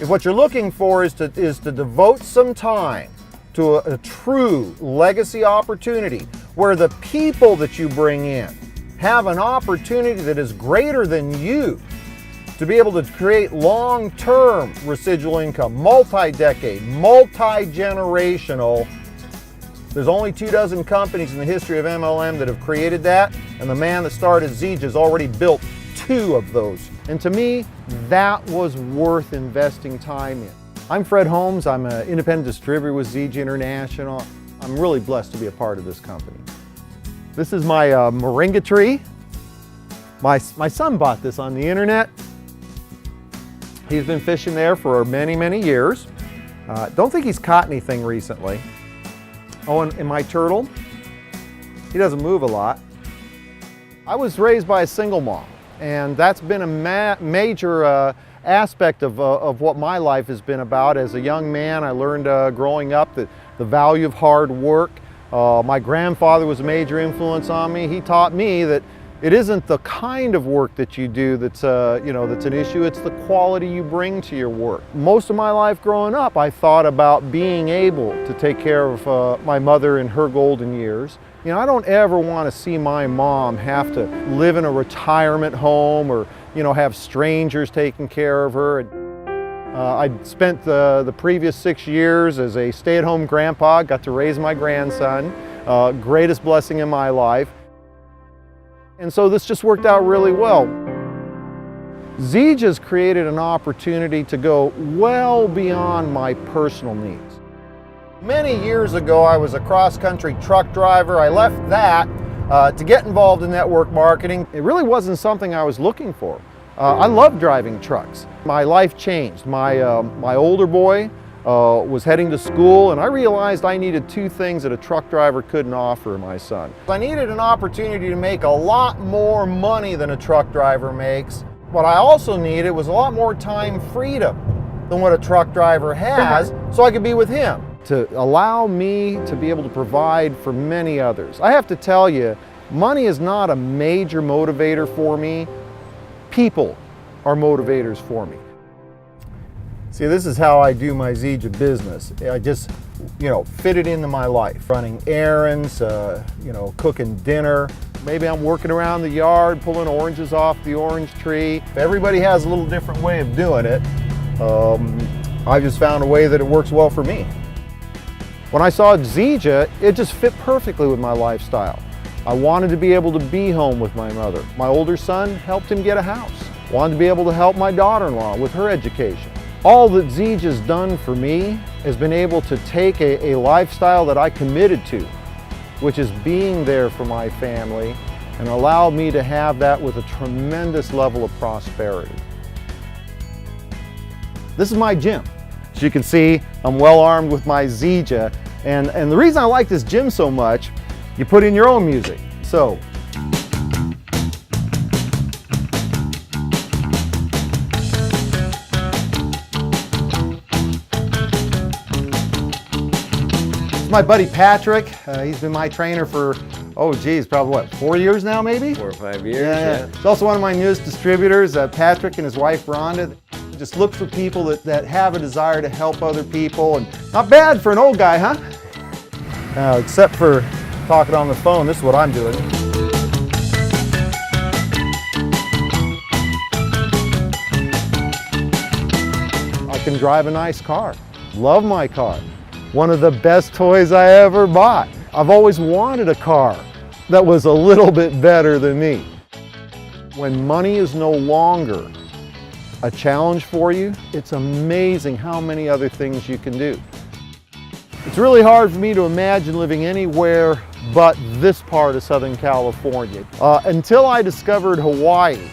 If what you're looking for is to devote some time to a true legacy opportunity where the people that you bring in have an opportunity that is greater than you to be able to create long-term residual income, multi-decade, multi-generational. There's only 24 companies in the history of MLM that have created that, and the man that started Zeej has already built 2 of those. And to me, that was worth investing time in. I'm Fred Holmes. I'm an independent distributor with Zeej International. I'm really blessed to be a part of this company. This is my Moringa tree. My son bought this on the internet. He's been fishing there for many, many years. Don't think he's caught anything recently. Oh, and my turtle, he doesn't move a lot. I was raised by a single mom, and that's been a major aspect of what my life has been about. As a young man, I learned growing up that the value of hard work. My grandfather was a major influence on me. He taught me that it isn't the kind of work that you do that's that's an issue. It's the quality you bring to your work. Most of my life growing up, I thought about being able to take care of my mother in her golden years. You know, I don't ever want to see my mom have to live in a retirement home or have strangers taking care of her. I spent the previous 6 years as a stay-at-home grandpa, got to raise my grandson, greatest blessing in my life. And so this just worked out really well. Zeej has created an opportunity to go well beyond my personal needs. Many years ago, I was a cross-country truck driver. I left that to get involved in network marketing. It really wasn't something I was looking for. I love driving trucks. My life changed. My older boy was heading to school, and I realized I needed 2 things that a truck driver couldn't offer my son. I needed an opportunity to make a lot more money than a truck driver makes. What I also needed was a lot more time freedom than what a truck driver has, so I could be with him, to allow me to be able to provide for many others. I have to tell you, money is not a major motivator for me. People are motivators for me. See, this is how I do my Zeej business. I just, fit it into my life. Running errands, cooking dinner. Maybe I'm working around the yard, pulling oranges off the orange tree. Everybody has a little different way of doing it. I just found a way that it works well for me. When I saw Zeej, it just fit perfectly with my lifestyle. I wanted to be able to be home with my mother. My older son helped him get a house. Wanted to be able to help my daughter-in-law with her education. All that Zeej has done for me has been able to take a lifestyle that I committed to, which is being there for my family, and allowed me to have that with a tremendous level of prosperity. This is my gym. As you can see, I'm well armed with my Zeej, and the reason I like this gym so much, you put in your own music. So, my buddy Patrick, he's been my trainer for, probably what, 4 years now maybe? 4 or 5 years, yeah. He's also one of my newest distributors, Patrick and his wife Rhonda. Just look for people that have a desire to help other people, and not bad for an old guy, huh? Except for talking on the phone, this is what I'm doing. I can drive a nice car, love my car. One of the best toys I ever bought. I've always wanted a car that was a little bit better than me. When money is no longer a challenge for you, it's amazing how many other things you can do. It's really hard for me to imagine living anywhere but this part of Southern California. Until I discovered Hawaii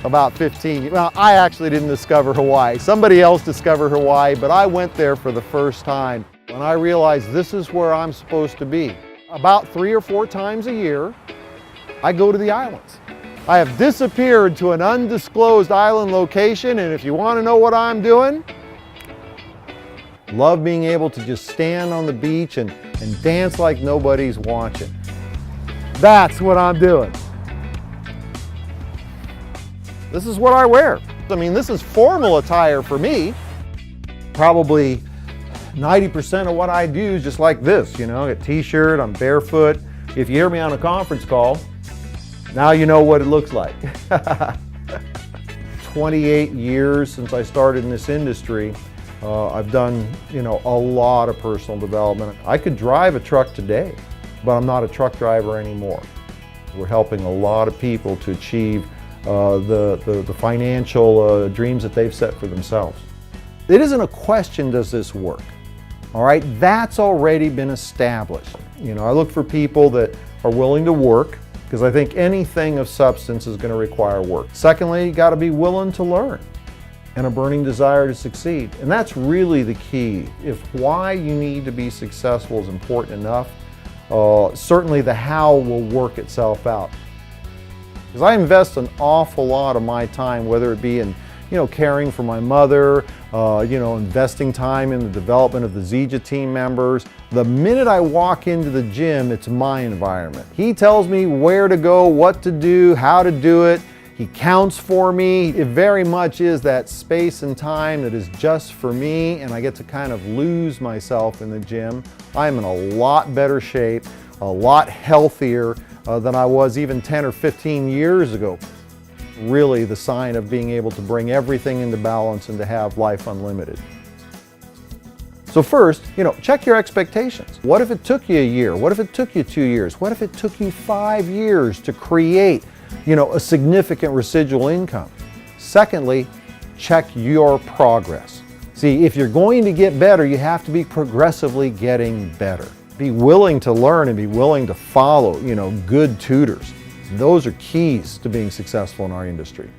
about 15, well, I actually didn't discover Hawaii. Somebody else discovered Hawaii, but I went there for the first time. When I realized this is where I'm supposed to be. About 3 or 4 times a year, I go to the islands. I have disappeared to an undisclosed island location, and if you want to know what I'm doing, love being able to just stand on the beach and dance like nobody's watching. That's what I'm doing. This is what I wear. I mean, this is formal attire for me. probably 90% of what I do is just like this, you know, a t-shirt, I'm barefoot. If you hear me on a conference call, now you know what it looks like. 28 years since I started in this industry, I've done, you know, a lot of personal development. I could drive a truck today, but I'm not a truck driver anymore. We're helping a lot of people to achieve the financial dreams that they've set for themselves. It isn't a question, does this work? All right, that's already been established. You know, I look for people that are willing to work, because I think anything of substance is going to require work. Secondly, you got to be willing to learn and a burning desire to succeed. And that's really the key. If why you need to be successful is important enough, certainly the how will work itself out. Because I invest an awful lot of my time, whether it be in, you know, caring for my mother, you know, investing time in the development of the Zija team members. The minute I walk into the gym, it's my environment. He tells me where to go, what to do, how to do it. He counts for me. It very much is that space and time that is just for me, and I get to kind of lose myself in the gym. I'm in a lot better shape, a lot healthier than I was even 10 or 15 years ago. Really the sign of being able to bring everything into balance and to have life unlimited. So first, you know, check your expectations. What if it took you a year? What if it took you 2 years? What if it took you 5 years to create, you know, a significant residual income? Secondly, check your progress. See, if you're going to get better, you have to be progressively getting better. Be willing to learn and be willing to follow, you know, good tutors. Those are keys to being successful in our industry.